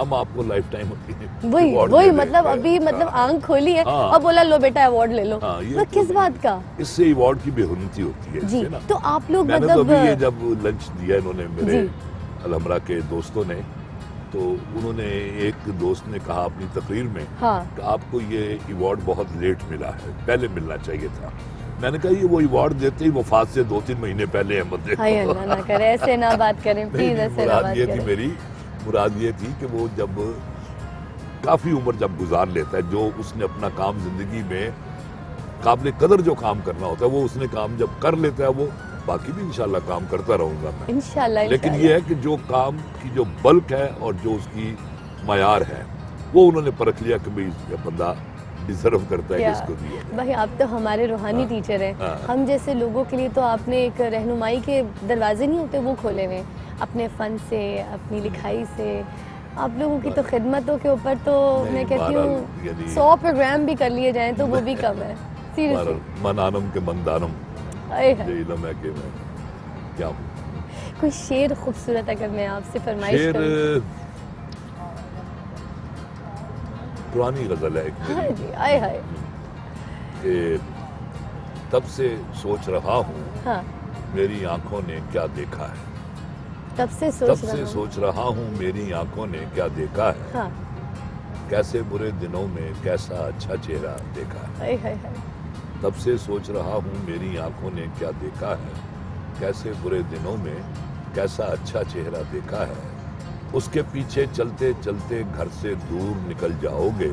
ہم آپ کو لائف ٹائم وہی مطلب ابھی مطلب آنکھ کھولی ہے ہاں۔ اور بولا لو بیٹا ایوارڈ لے لو، ہاں، یہ مطلب تو کس بات کا؟ اس سے ایوارڈ کی بے حرمتی ہوتی ہے اس جی سے نا۔ تو آپ لوگ میں نے تو مطلب ابھی یہ جب لنچ دیا انہوں نے میرے جی۔ الحمرا کے دوستوں نے، تو انہوں نے ایک دوست نے کہا اپنی تقریر میں ہاں کہ آپ کو یہ ایوارڈ بہت لیٹ ملا ہے، پہلے ملنا چاہیے تھا۔ میں نے کہا یہ وہ ایوارڈ دیتے ہی وفات سے 2-3 مہینے پہلے احمد دیکھو۔ ہائے اللہ نہ کرے، ایسے نہ بات کریں پلیز، ایسے نہ مراد بات یہ تھی کریں۔ میری مراد یہ تھی کہ وہ جب کافی عمر جب گزار لیتا ہے، جو اس نے اپنا کام زندگی میں قابل قدر جو کام کرنا ہوتا ہے وہ اس نے کام جب کر لیتا ہے، وہ باقی بھی انشاءاللہ کام کرتا رہوں گا میں، انشاءاللہ لیکن یہ ہے کہ جو کام کی جو بلک ہے اور جو اس کی معیار ہے وہ انہوں نے پرکھ لیا کہ بھئی یہ بندہ ڈیزرو کرتا ہے کہ اس کو دیا جائے۔ بھائی آپ تو ہمارے روحانی ٹیچر ہیں، ہاں۔ ہم جیسے لوگوں کے لیے تو آپ نے ایک رہنمائی کے دروازے نہیں ہوتے وہ کھولے ہوئے، اپنے فن سے، اپنی لکھائی سے، آپ لوگوں کی تو خدمتوں کے اوپر تو نہیں، میں کہتی بہرحال ہوں یعنی 100 پروگرام بھی کر لیے جائیں تو وہ بھی کم ہے، سیریسلی۔ من آنم کے من دانم، ہائے ہائے۔ یہ علم ہے کہ میں کیا ہوں۔ کوئی شعر خوبصورت اگر میں آپ سے فرمائش شعر کروں؟ پرانی غزل ہے ایک ہاں میری جی، آئے ہائے۔ کہ تب سے سوچ رہا ہوں ہاں، میری آنکھوں نے کیا دیکھا ہے، تب سے تب سوچ سے رہا ہوں۔ سوچ رہا ہوں میری آنکھوں نے کیا دیکھا ہے، ہاں، کیسے برے دنوں میں کیسا اچھا چہرہ دیکھا ہے، آئے ہائے ہائے۔ تب سے سوچ رہا ہوں میری آنکھوں نے کیا دیکھا ہے، کیسے برے دنوں میں کیسا اچھا چہرہ دیکھا ہے، اس کے پیچھے چلتے چلتے گھر سے دور نکل جاؤ گے،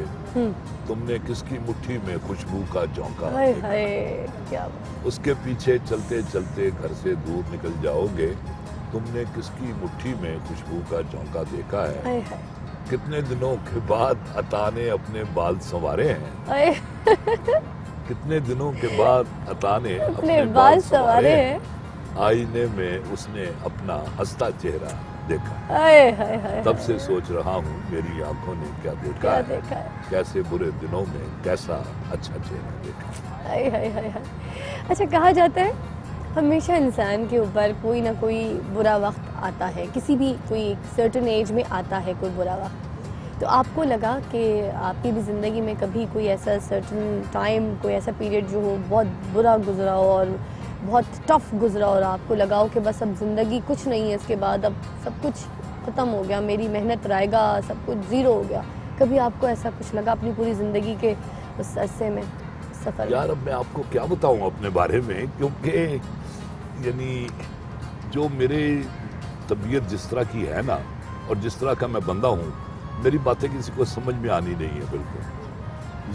تم نے کس کی مٹھی میں خوشبو کا جھونکا ہائے دیکھا، ہائے، کیا بات۔ اس کے پیچھے چلتے چلتے گھر سے دور نکل جاؤ گے، تم نے کس کی مٹھی میں خوشبو کا جھونکا دیکھا ہے، ہائے ہائے، کتنے دنوں کے بعد عطا نے اپنے بال سنوارے ہیں، آئے کتنے دنوں کے بعد عطا نے اپنے بال سنوارے ہیں، آئینے میں اس نے اپنا ہنستا چہرہ دیکھا، آئے ہائے ہائے، تب سے سوچ رہا ہوں میری آنکھوں نے کیا دیکھا کیا ہے، دیکھا ہے، کیسے برے دنوں میں کیسا اچھا چہرہ دیکھا۔ ہائے ہائے ہائے ہائے۔ اچھا کہا جاتا ہے ہمیشہ انسان کے اوپر کوئی نہ کوئی برا وقت آتا ہے، کسی بھی کوئی سرٹن ایج میں آتا ہے کوئی برا وقت، تو آپ کو لگا کہ آپ کی بھی زندگی میں کبھی کوئی ایسا سرٹن ٹائم، کوئی ایسا پیریڈ جو ہو بہت برا گزرا ہو اور بہت ٹف گزرا اور آپ کو لگا ہو کہ بس اب زندگی کچھ نہیں ہے، اس کے بعد اب سب کچھ ختم ہو گیا، میری محنت رائے گا، سب کچھ زیرو ہو گیا، کبھی آپ کو ایسا کچھ لگا اپنی پوری زندگی کے اس عرصے میں، سفر میں؟ یار اب میں آپ کو کیا بتاؤں اپنے بارے میں، کیونکہ یعنی جو میرے طبیعت جس طرح کی ہے نا اور جس طرح کا میں بندہ ہوں، میری باتیں کسی کو سمجھ میں آنی نہیں ہے بالکل۔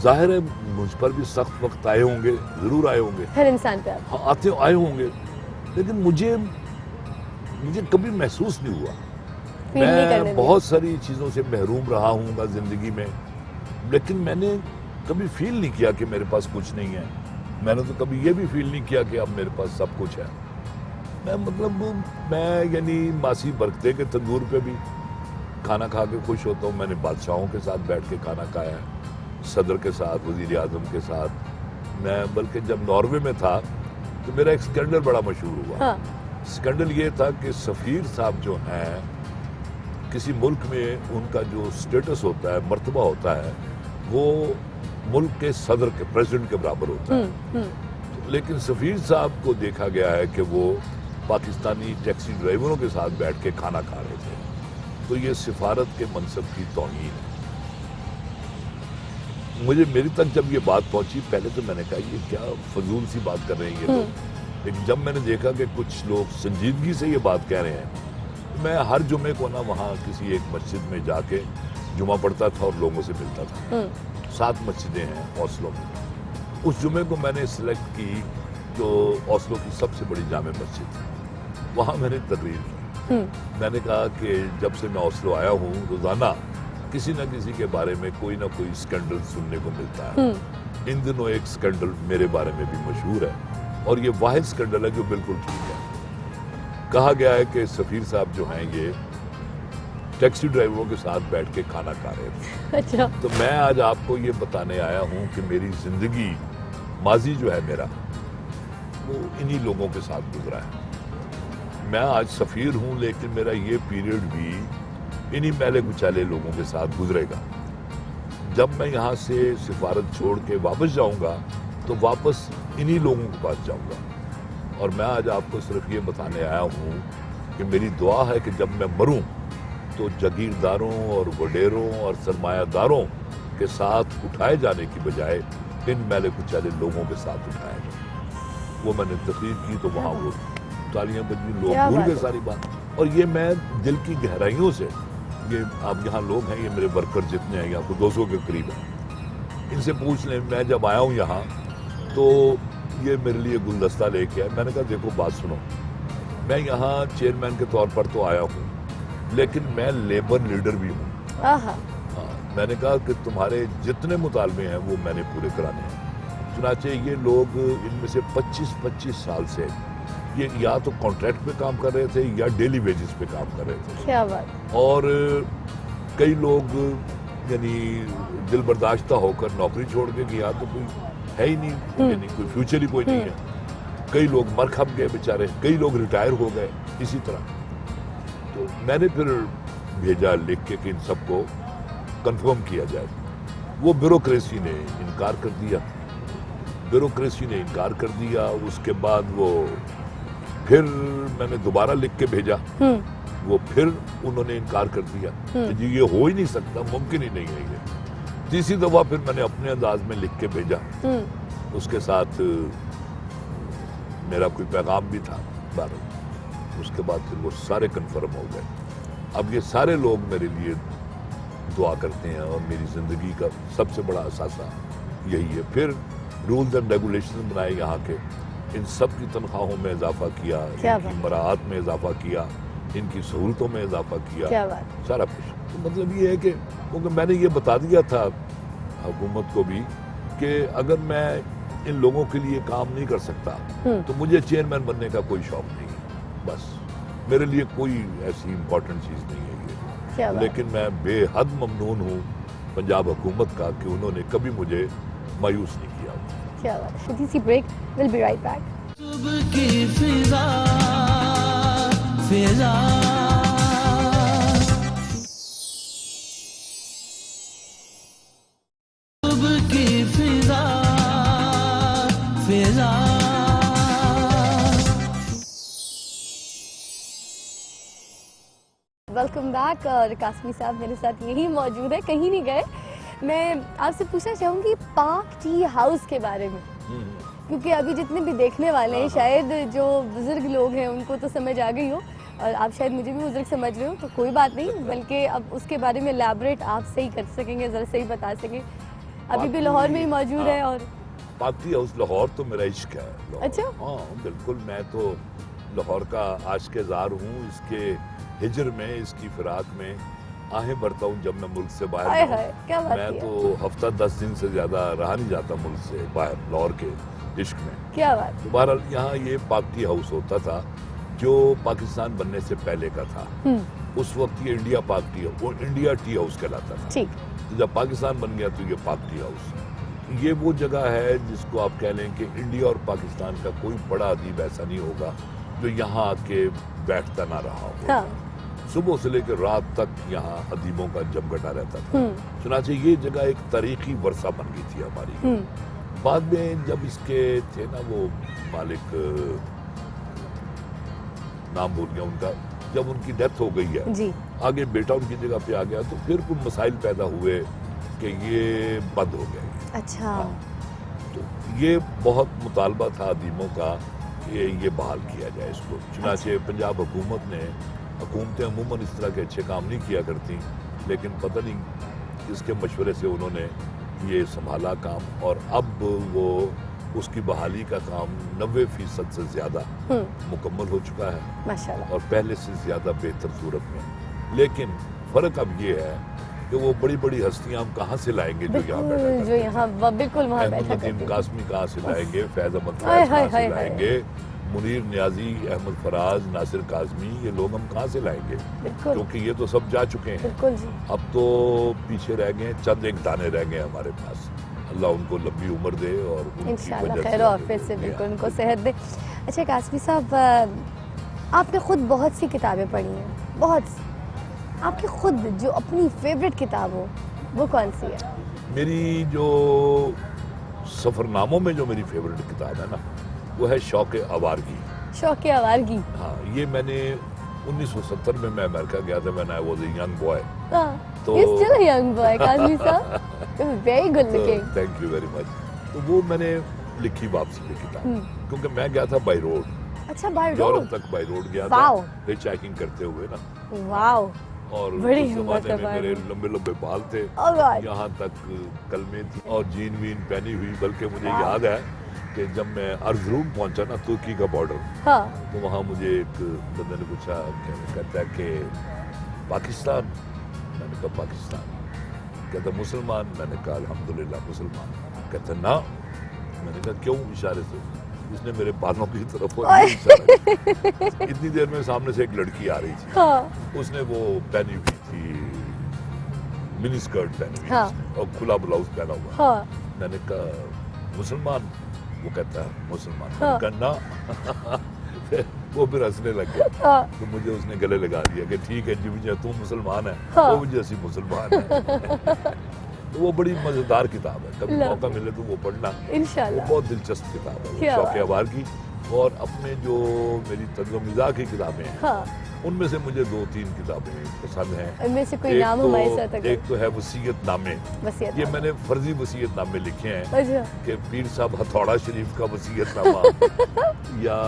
ظاہر ہے مجھ پر بھی سخت وقت آئے ہوں گے، ضرور آئے ہوں گے، ہر انسان پہ آتا ہاں آئے ہوں گے، لیکن مجھے کبھی محسوس نہیں ہوا۔ فیل نہیں کرنے میں دیا۔ بہت ساری چیزوں سے محروم رہا ہوں گا زندگی میں، لیکن میں نے کبھی فیل نہیں کیا کہ میرے پاس کچھ نہیں ہے۔ میں نے تو کبھی یہ بھی فیل نہیں کیا کہ اب میرے پاس سب کچھ ہے۔ میں یعنی ماسی برکتے کے تندور پہ بھی کھانا کھا کے خوش ہوتا ہوں۔ میں نے بادشاہوں کے ساتھ بیٹھ کے کھانا کھایا ہے، صدر کے ساتھ، وزیر اعظم کے ساتھ۔ میں بلکہ جب ناروے میں تھا تو میرا ایک سکینڈل بڑا مشہور ہوا۔ ہاں، سکینڈل یہ تھا کہ سفیر صاحب جو ہیں کسی ملک میں، ان کا جو سٹیٹس ہوتا ہے، مرتبہ ہوتا ہے، وہ ملک کے صدر کے، پریزیڈنٹ کے برابر ہوتا ہے۔ لیکن سفیر صاحب کو دیکھا گیا ہے کہ وہ پاکستانی ٹیکسی ڈرائیوروں کے ساتھ بیٹھ کے کھانا کھا رہے تھے، تو یہ سفارت کے منصب کی توہین ہے۔ میری تک جب یہ بات پہنچی، پہلے تو میں نے کہا یہ کیا فضول سی بات کر رہے ہیں یہ لوگ، لیکن جب میں نے دیکھا کہ کچھ لوگ سنجیدگی سے یہ بات کہہ رہے ہیں، میں ہر جمعے کو نا وہاں کسی ایک مسجد میں جا کے جمعہ پڑھتا تھا اور لوگوں سے ملتا تھا۔ 7 مسجدیں ہیں اوسلو میں۔ اس جمعے کو میں نے سلیکٹ کی جو اوسلو کی سب سے بڑی جامع مسجد تھی، وہاں میں نے تقریر کی۔ میں نے کہا کہ جب سے میں اوسلو آیا ہوں، روزانہ کسی نہ کسی کے بارے میں کوئی نہ کوئی اسکینڈل سننے کو ملتا ہے۔ ان دنوں ایک اسکینڈل میرے بارے میں بھی مشہور ہے، اور یہ واحد اسکینڈل ہے جو بالکل ٹھیک ہے۔ کہا گیا ہے کہ سفیر صاحب جو ہیں یہ ٹیکسی ڈرائیوروں کے ساتھ بیٹھ کے کھانا کھا رہے تھے۔ اچھا، تو میں آج آپ کو یہ بتانے آیا ہوں کہ میری زندگی، ماضی جو ہے میرا، وہ انہی لوگوں کے ساتھ گزرا ہے۔ میں آج سفیر ہوں، لیکن میرا یہ پیریڈ بھی انہی میلے کچالے لوگوں کے ساتھ گزرے گا. جب میں یہاں سے سفارت چھوڑ کے واپس جاؤں گا تو واپس انہی لوگوں کے پاس جاؤں گا. اور میں آج آپ کو صرف یہ بتانے آیا ہوں کہ میری دعا ہے کہ جب میں مروں تو جاگیرداروں اور وڈیروں اور سرمایہ داروں کے ساتھ اٹھائے جانے کی بجائے ان میلے کچالے لوگوں کے ساتھ اٹھایا جائے. وہ میں نے تقریر کی تو وہاں وہ تالیاں بجی, لوگ کیا بھول بات گئے ہے. ساری بات. اور یہ میں دل کی گہرائیوں سے, یہ آپ یہاں لوگ ہیں, یہ میرے ورکر جتنے ہیں یہاں کو 200 کے قریب ہیں, ان سے پوچھ لیں. میں جب آیا ہوں یہاں تو یہ میرے لیے گلدستہ لے کے آئے. میں نے کہا دیکھو بات سنو, میں یہاں چیئرمین کے طور پر تو آیا ہوں لیکن میں لیبر لیڈر بھی ہوں. آہا. ہاں, میں نے کہا کہ تمہارے جتنے مطالبے ہیں وہ میں نے پورے کرانے ہیں. چنانچہ یہ لوگ ان میں سے 25 سال سے یہ یا تو کانٹریکٹ پہ کام کر رہے تھے یا ڈیلی ویجز پہ کام کر رہے تھے. کیا بات. اور کئی لوگ یعنی دل برداشتہ ہو کر نوکری چھوڑ کے کہ یہاں تو کوئی ہے ہی نہیں, یعنی کوئی فیوچر ہی کوئی نہیں ہے. کئی لوگ مر کھپ گئے بیچارے, کئی لوگ ریٹائر ہو گئے اسی طرح. تو میں نے پھر بھیجا لکھ کے کہ ان سب کو کنفرم کیا جائے. وہ بیوروکریسی نے انکار کر دیا. اس کے بعد وہ پھر میں نے دوبارہ لکھ کے بھیجا, وہ پھر انہوں نے انکار کر دیا کہ جی یہ ہو ہی نہیں سکتا, ممکن ہی نہیں ہے یہ. تیسری دفعہ پھر میں نے اپنے انداز میں لکھ کے بھیجا, اس کے ساتھ میرا کوئی پیغام بھی تھا. اس کے بعد پھر وہ سارے کنفرم ہو گئے. اب یہ سارے لوگ میرے لیے دعا کرتے ہیں اور میری زندگی کا سب سے بڑا اثاثہ یہی ہے. پھر رولز اینڈ ریگولیشن بنائے یہاں کے, ان سب کی تنخواہوں میں اضافہ کیا, ان کی مراعات میں اضافہ کیا, ان کی سہولتوں میں اضافہ کیا, سارا کچھ. تو مطلب یہ ہے کہ کیونکہ میں نے یہ بتا دیا تھا حکومت کو بھی کہ اگر میں ان لوگوں کے لیے کام نہیں کر سکتا تو مجھے چیئرمین بننے کا کوئی شوق نہیں ہے. بس میرے لیے کوئی ایسی امپورٹنٹ چیز نہیں ہے یہ. لیکن میں بے حد ممنون ہوں پنجاب حکومت کا کہ انہوں نے کبھی مجھے مایوس نہیں کیا. کیا بات. چھوٹی سی break, we'll be right back. صبح کی فضا صبح کی فضا ویلکم بیک. اور قاسمی صاحب میرے ساتھ یہی موجود ہے, کہیں نہیں گئے. میں آپ سے پوچھنا چاہوں گی پاک ٹی ہاؤس کے بارے میں, کیونکہ ابھی جتنے بھی دیکھنے والے ہیں شاید جو بزرگ لوگ ہیں ان کو تو سمجھ آ گئی ہو, اور آپ شاید مجھے بھی بزرگ سمجھ رہے ہو, تو کوئی بات نہیں, بلکہ اب اس کے بارے میں ایلیبریٹ آپ صحیح کر سکیں گے, ذرا صحیح بتا سکیں. ابھی بھی لاہور میں ہی موجود ہے. اور پاک ٹی ہاؤس لاہور تو میرا عشق ہے. اچھا. ہاں بالکل, میں تو لاہور کا عاشق زار ہوں. اس کے ہجر میں, اس کی فراق میں آہیں بھرتا ہوں جب میں ملک سے باہر جاؤں. میں تو ہفتہ 10 دن سے زیادہ رہا نہیں جاتا ملک سے باہر لاہور کے عشق میں. کیا بات. بہرحال یہاں یہ پاک ٹی ہاؤس ہوتا تھا جو پاکستان بننے سے پہلے کا تھا. اس وقت یہ انڈیا پاک ٹی ہاؤس, وہ انڈیا ٹی ہاؤس کہلاتا تھا. تو جب پاکستان بن گیا تو یہ پاک ٹی ہاؤس. یہ وہ جگہ ہے جس کو آپ کہہ لیں کہ انڈیا اور پاکستان کا کوئی بڑا ادیب ایسا نہیں ہوگا جو یہاں آ کے بیٹھتا نہ رہا ہوگا. صبح سے لے کے رات تک یہاں ادیبوں کا جمگٹا رہتا تھا. چنانچہ یہ جگہ ایک تاریخی ورثہ بن گئی تھی ہماری. بعد میں جب اس کے تھے نا وہ مالک, نام بھول گیا ان کا, جب ان کی ڈیتھ ہو گئی ہے, آگے بیٹا ان کی جگہ پہ آ گیا, تو پھر کچھ مسائل پیدا ہوئے کہ یہ بند ہو گیا. اچھا. تو یہ بہت مطالبہ تھا ادیبوں کا کہ یہ بحال کیا جائے اس کو. چنانچہ پنجاب حکومت نے, حکومتیں عموماً اس طرح کے اچھے کام نہیں کیا کرتی, لیکن پتہ نہیں کس کے مشورے سے انہوں نے یہ سنبھالا کام, اور اب وہ اس کی بحالی کا کام 90% سے زیادہ مکمل ہو چکا ہے ماشاءاللہ, اور پہلے سے زیادہ بہتر صورت میں. لیکن فرق اب یہ ہے کہ وہ بڑی بڑی ہستیاں ہم کہاں سے لائیں گے جو یہاں بالکل وہاں بیٹھا کرتے ہیں. احمد ندیم قاسمی کہاں سے لائیں گے, فیض احمد فیض کہاں سے لائیں گے, منیر نیازی, احمد فراز, ناصر کاظمی, یہ لوگ ہم کہاں سے لائیں گے, کیونکہ یہ تو سب جا چکے ہیں. اب تو پیچھے رہ گئے, چند ایک دانے رہ گئے ہمارے پاس. اللہ ان کو لمبی عمر دے اور انشاءاللہ خیر و عافیت سے بالکل ان کو صحت دے. اچھا قاسمی صاحب, آپ نے خود بہت سی کتابیں پڑھی ہیں, بہت سی, آپ کی خود جو اپنی فیوریٹ کتاب ہو وہ کون سی ہے؟ میری جو سفر ناموں میں جو میری فیوریٹ کتاب ہے نا وہ ہے شوق آوارگی. شوق آوارگی. ہاں یہ میں نے 1970 میں امریکہ گیا تھا. میں واز اے ینگ بوائے. تو You're still a young boy, Qasmi صاحب. You're very good looking. Thank you very much. تو وہ میں نے لکھی واپسی کی کتاب کیونکہ میں گیا تھا بائی روڈ. اچھا بائی یورپ روڈ. تک بائی روڈ گیا تھا ہچ ہائکنگ کرتے ہوئے نا. واو. اور بڑی اس ہمت زمانے ہے میں بھائی. میرے لمبے لمبے بال تھے Oh God. یہاں تک کلمے تھی اور جین وین پہنی ہوئی. بلکہ مجھے یاد ہے کہ جب میں ارزروم پہنچا نا ترکی کا بارڈر ہاں. تو وہاں مجھے ایک بندے نے پوچھا کہتا ہے کہ پاکستان. میں نے کہا پاکستان. کہتا مسلمان. میں نے کہا الحمدللہ مسلمان. کہتا نا. میں نے کہا کیوں؟ اشارے سے اس نے میرے بالوں کی طرف اشارہ کیا. اتنی دیر میں سامنے سے ایک لڑکی آ رہی تھی. اس نے وہ پہنی ہوئی تھی منی اسکرٹ پہنی ہوئی تھی اور کھلا بلاؤز پہنا ہوا. میں نے کہا مسلمان. وہ کہتا ہے مسلمان. میں نے کہا نا. وہ پھر ہنسنے لگ گیا. تو مجھے اس نے گلے لگا دیا کہ ٹھیک ہے جی مجھے تم مسلمان ہے وہ بھی جیسی مسلمان ہے. تو وہ بڑی مزیدار کتاب ہے. کبھی موقع ملے تو وہ پڑھنا. انشاءاللہ. وہ بہت دلچسپ کتاب ہے شوق آوارگی. اور اپنے جو میری طرز و مزاح کی کتابیں ہیں ان میں سے مجھے 2-3 کتابیں پسند ہیں. ان میں سے کوئی نام ہمارے ساتھ ایک تو ہے وصیت نامے. یہ میں نے فرضی وصیت نامے لکھے ہیں کہ پیر صاحب ہتھوڑا شریف کا وصیت نامہ یا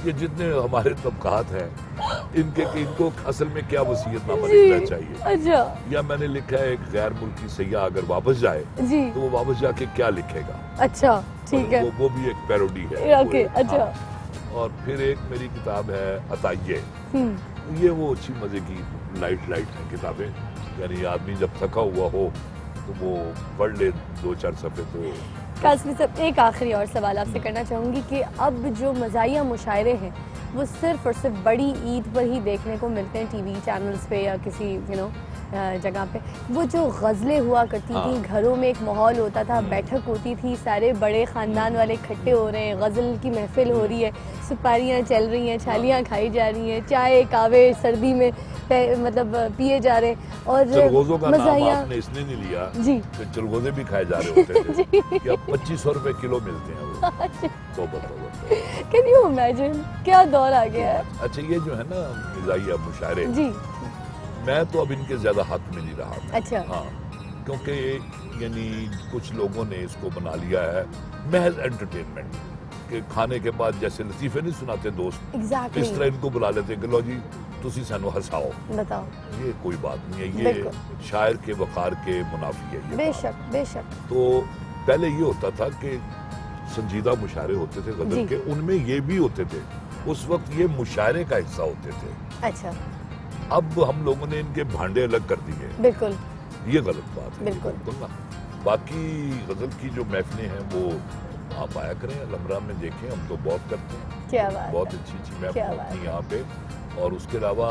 یہ جتنے ہمارے طبقات ہیں ان کو اصل میں کیا وصیت نامہ لکھنا چاہیے. یا میں نے لکھا ہے ایک غیر ملکی سیاح اگر واپس جائے تو وہ واپس جا کے کیا لکھے گا. اچھا ٹھیک ہے. وہ بھی ایک پیروڈی ہے. اچھا. اور پھر ایک میری کتاب ہے عطائیے. یہ وہ اچھی مزے کی لائٹ ہیں کتابیں. یعنی آدمی جب تھکا ہوا ہو تو وہ پڑھ لے 2-4 صفحے. تو قاسمی صاحب ایک آخری اور سوال آپ سے کرنا چاہوں گی کہ اب جو مزاحیہ مشاعرے ہیں وہ صرف اور صرف بڑی عید پر ہی دیکھنے کو ملتے ہیں ٹی وی چینلز پہ یا کسی جگہ پہ. وہ جو غزلیں ہوا کرتی تھیں گھروں میں ایک ماحول ہوتا تھا بیٹھک ہوتی تھی سارے بڑے خاندان والے اکٹھے ہو رہے ہیں غزل کی محفل ہو رہی ہے سپاریاں چل رہی ہیں چھالیاں کھائی جا رہی ہیں چائے کاوے سردی میں مطلب پیے جا رہے ہیں. اور چلغوزوں کا نام آپ نے اس نے نہیں لیا جی کہ چلغوزے بھی کھائے جا رہے ہوتے تھے کہ اب 2500 روپے کلو ملتے ہیں وہ. توبہ. کین یو امیجن کیا دور آ گیا ہے. اچھا یہ جو ہے نا مزاحیہ مشاعرے جی میں تو اب ان کے زیادہ حق میں نہیں رہا. اچھا. ہاں کیونکہ یعنی کچھ لوگوں نے اس کو بنا لیا ہے محض انٹرٹینمنٹ کہ کھانے کے بعد جیسے لطیفے نہیں سناتے دوست اس طرح ان کو بلا لیتے ہیں کہ لو جی تسی سانو ہساؤ. بتاؤ. یہ کوئی بات نہیں ہے. یہ شاعر کے وقار کے منافی ہے. بے شک بے شک. تو پہلے یہ ہوتا تھا کہ سنجیدہ مشاعرے ہوتے تھے غزل کے ان میں یہ بھی ہوتے تھے اس وقت یہ مشاعرے کا حصہ ہوتے تھے. اچھا. اب ہم لوگوں نے ان کے بھانڈے الگ کر دیے. بالکل. یہ غلط بات ہے. بالکل. باقی غزل کی جو محفلیں ہیں وہ آپ آیا کریں الحمرا میں دیکھیں. ہم تو بہت کرتے ہیں. کیا بات. بہت اچھی محفل ہوتی ہیں یہاں پہ. اور اس کے علاوہ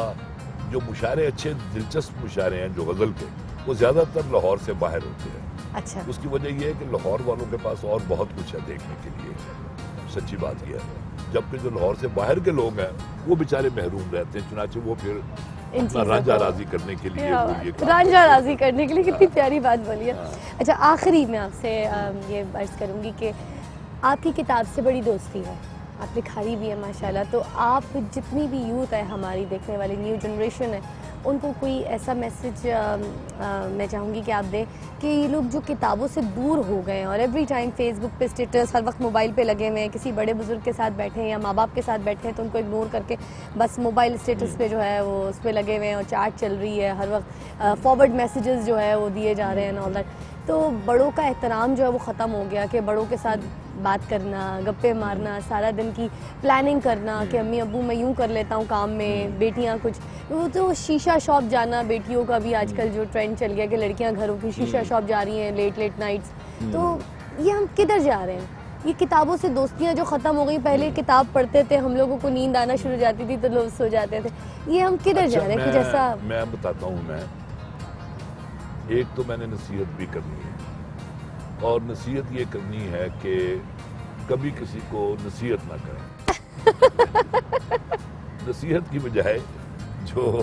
جو مشاعرے اچھے دلچسپ مشاعرے ہیں جو غزل کے وہ زیادہ تر لاہور سے باہر ہوتے ہیں. اچھا. اس کی وجہ یہ ہے کہ لاہور والوں کے پاس اور بہت کچھ ہے دیکھنے کے لیے. سچی بات یہ ہے. جبکہ جو لاہور سے باہر کے لوگ ہیں وہ بیچارے محروم رہتے ہیں. چنانچہ وہ پھر رانجھا راضی کرنے کے لیے رانجھا راضی کرنے کے لیے کتنی پیاری بات بولی ہے. اچھا آخری میں آپ سے یہ عرض کروں گی کہ آپ کی کتاب سے بڑی دوستی ہے آپ لکھائی بھی ہے ماشاءاللہ. تو آپ جتنی بھی یوتھ ہے ہماری دیکھنے والی نیو جنریشن ہے ان کو کوئی ایسا میسج میں چاہوں گی کہ آپ دیں کہ یہ لوگ جو کتابوں سے دور ہو گئے ہیں اور ایوری ٹائم فیس بک پہ اسٹیٹس ہر وقت موبائل پہ لگے ہوئے ہیں کسی بڑے بزرگ کے ساتھ بیٹھے ہیں یا ماں باپ کے ساتھ بیٹھے ہیں تو ان کو اگنور کر کے بس موبائل اسٹیٹس پہ جو ہے وہ اس پہ لگے ہوئے ہیں اور چیٹ چل رہی ہے ہر وقت فارورڈ میسیجز جو ہے وہ دیے جا رہے ہیں آل دیٹ. تو بڑوں کا احترام جو ہے وہ ختم ہو گیا کہ بڑوں کے ساتھ بات کرنا گپے مارنا سارا دن کی پلاننگ کرنا کہ امی ابو میں یوں کر لیتا ہوں کام میں بیٹیاں کچھ وہ تو شیشہ شاپ جانا بیٹیوں کا بھی آج کل جو ٹرینڈ چل گیا کہ لڑکیاں گھروں کی شیشہ شاپ جا رہی ہیں لیٹ نائٹس. تو یہ ہم کدھر جا رہے ہیں. یہ کتابوں سے دوستیاں جو ختم ہو گئی پہلے کتاب پڑھتے تھے ہم لوگوں کو نیند آنا شروع ہو جاتی تھی تو لوگ سو جاتے تھے. یہ ہم کدھر جا رہے ہیں کہ جیسا میں بتاتا ہوں. میں ایک تو میں نے نصیحت بھی کرنی ہے اور نصیحت یہ کرنی ہے کہ کبھی کسی کو نصیحت نہ کریں. نصیحت کی بجائے جو